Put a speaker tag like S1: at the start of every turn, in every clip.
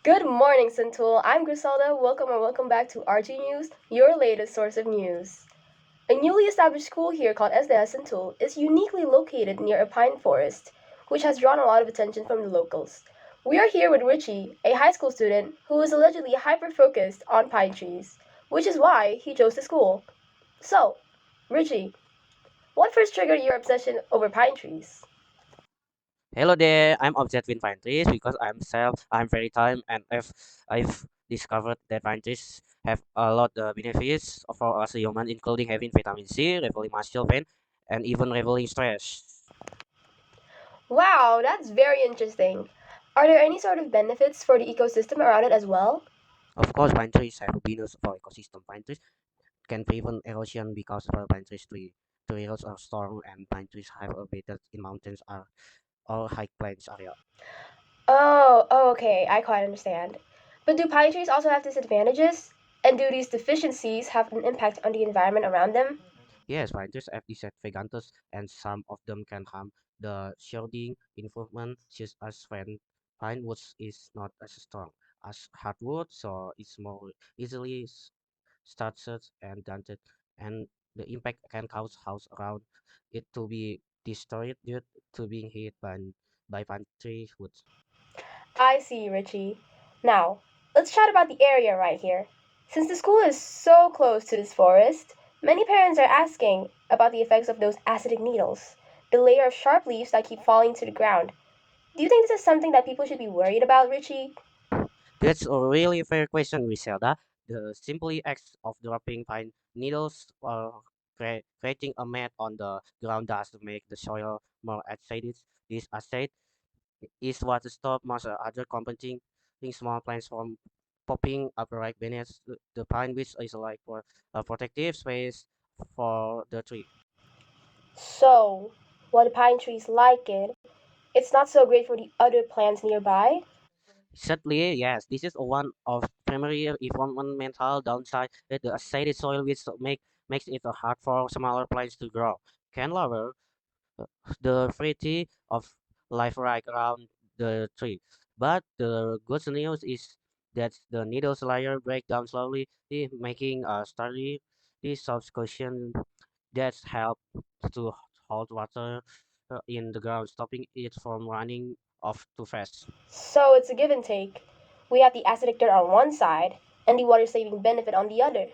S1: Good morning, Centul. I'm Griselda. Welcome and welcome back to RG News, your latest source of news. A newly established school here called SDS Centul is uniquely located near a pine forest, which has drawn a lot of attention from the locals. We are here with Richie, a high school student who is allegedly hyper focused on pine trees, which is why he chose the school. So, Richie, what first triggered your obsession over pine trees?
S2: Hello there. I'm obsessed with pine trees because I'm very time and I've discovered that pine trees have a lot of benefits for us human, including having vitamin C, revealing muscle pain, and even revealing stress.
S1: Wow, that's very interesting. Are there any sort of benefits for the ecosystem around it as well?
S2: Of course, pine trees have benefits for ecosystem. Pine trees can prevent erosion because pine trees are strong and pine trees have habitat in mountains or high plains area.
S1: Oh, okay, I quite understand. But do pine trees also have disadvantages? And do these deficiencies have an impact on the environment around them?
S2: Yes, scientists have disadvantages, and some of them can harm the shielding improvement, such as when pine wood is not as strong as hardwood, so it's more easily started and dented, and the impact can cause house around it to be destroyed due to being hit by pine tree wood.
S1: I see, Richie. Now, let's chat about the area right here. Since the school is so close to this forest, many parents are asking about the effects of those acidic needles, the layer of sharp leaves that keep falling to the ground. Do you think this is something that people should be worried about, Richie?
S2: That's a really fair question, Griselda. The simply act of dropping pine needles or creating a mat on the ground does make the soil more acidic. This acid is what stops most other competing small plants from popping up right beneath the pine, which is like for a protective space for the tree.
S1: So, while the pine trees like it, it's not so great for the other plants nearby?
S2: Sadly, yes, this is one of primary environmental downside that the acidic soil which makes it hard for smaller plants to grow. Can lower the variety of life right around the tree. But the good news is that the needles layer break down slowly, making a sturdy soft cushion that help to hold water in the ground, stopping it from running off too fast.
S1: So it's a give and take. We have the acidic dirt on one side and the water saving benefit on the other.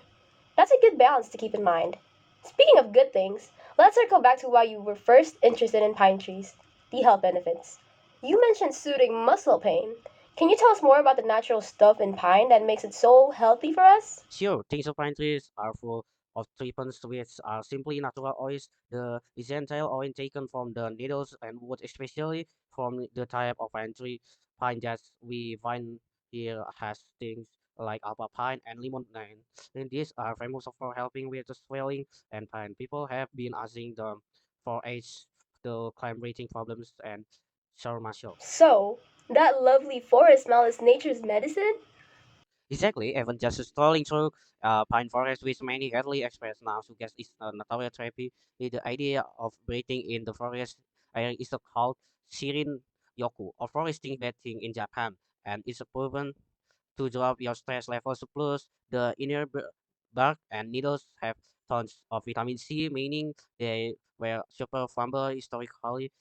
S1: That's a good balance to keep in mind. Speaking of good things, let's circle back to why you were first interested in pine trees, the health benefits. You mentioned soothing muscle pain. Can you tell us more about the natural stuff in pine that makes it so healthy for us?
S2: Sure, tincture pine trees are full of terpenes which are simply natural oils. The essential oil taken from the needles and wood, especially from the type of pine that we find here has things like alpha pine and lemon pine. And these are famous for helping with the swelling and pain. People have been asking them for age to climb breathing problems and sore muscle.
S1: So, that lovely forest smell is nature's medicine?
S2: Exactly, even just strolling through pine forest, which many hardly express now suggests it's a notorious therapy. The idea of breathing in the forest air is called Shirin Yoku, or foresting bathing in Japan, and it's proven to drop your stress levels. Plus, the inner bark and needles have tons of vitamin C, meaning they were super flammable historically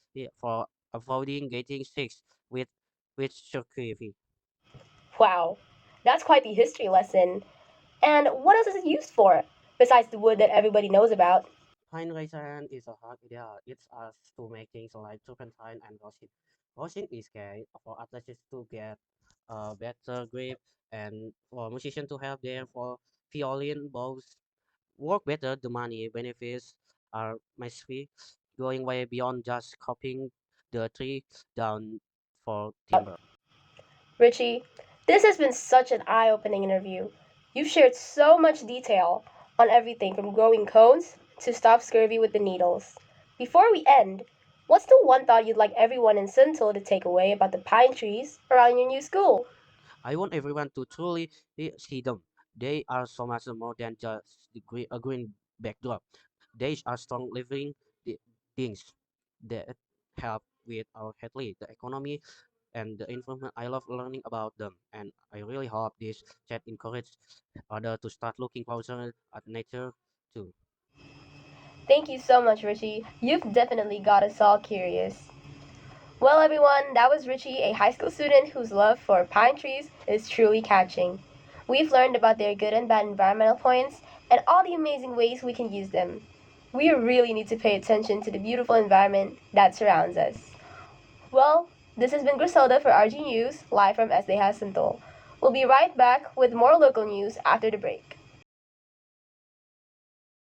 S2: for avoiding getting sick with with circuitry.
S1: Wow, that's quite the history lesson. And what else is it used for, besides the wood that everybody knows about?
S2: Pine resin is a hard idea. It's us to make things like turpentine and rosin. Rosin is great for athletes to get a better grip and for musicians to have their for violin bows work better. The money benefits are massive, going way beyond just copying the tree down for timber.
S1: Richie, this has been such an eye opening interview. You've shared so much detail on everything from growing cones to stop scurvy with the needles. Before we end, what's the one thought you'd like everyone in Centil to take away about the pine trees around your new school?
S2: I want everyone to truly see them. They are so much more than just a green backdrop. They are strong living beings that help with our health, the economy, and the environment. I love learning about them, and I really hope this chat encourages others to start looking closer at nature too.
S1: Thank you so much, Richie. You've definitely got us all curious. Well, everyone, that was Richie, a high school student whose love for pine trees is truly catching. We've learned about their good and bad environmental points and all the amazing ways we can use them. We really need to pay attention to the beautiful environment that surrounds us. Well, this has been Griselda for RG News, live from SD Jacinto. We'll be right back with more local news after the break.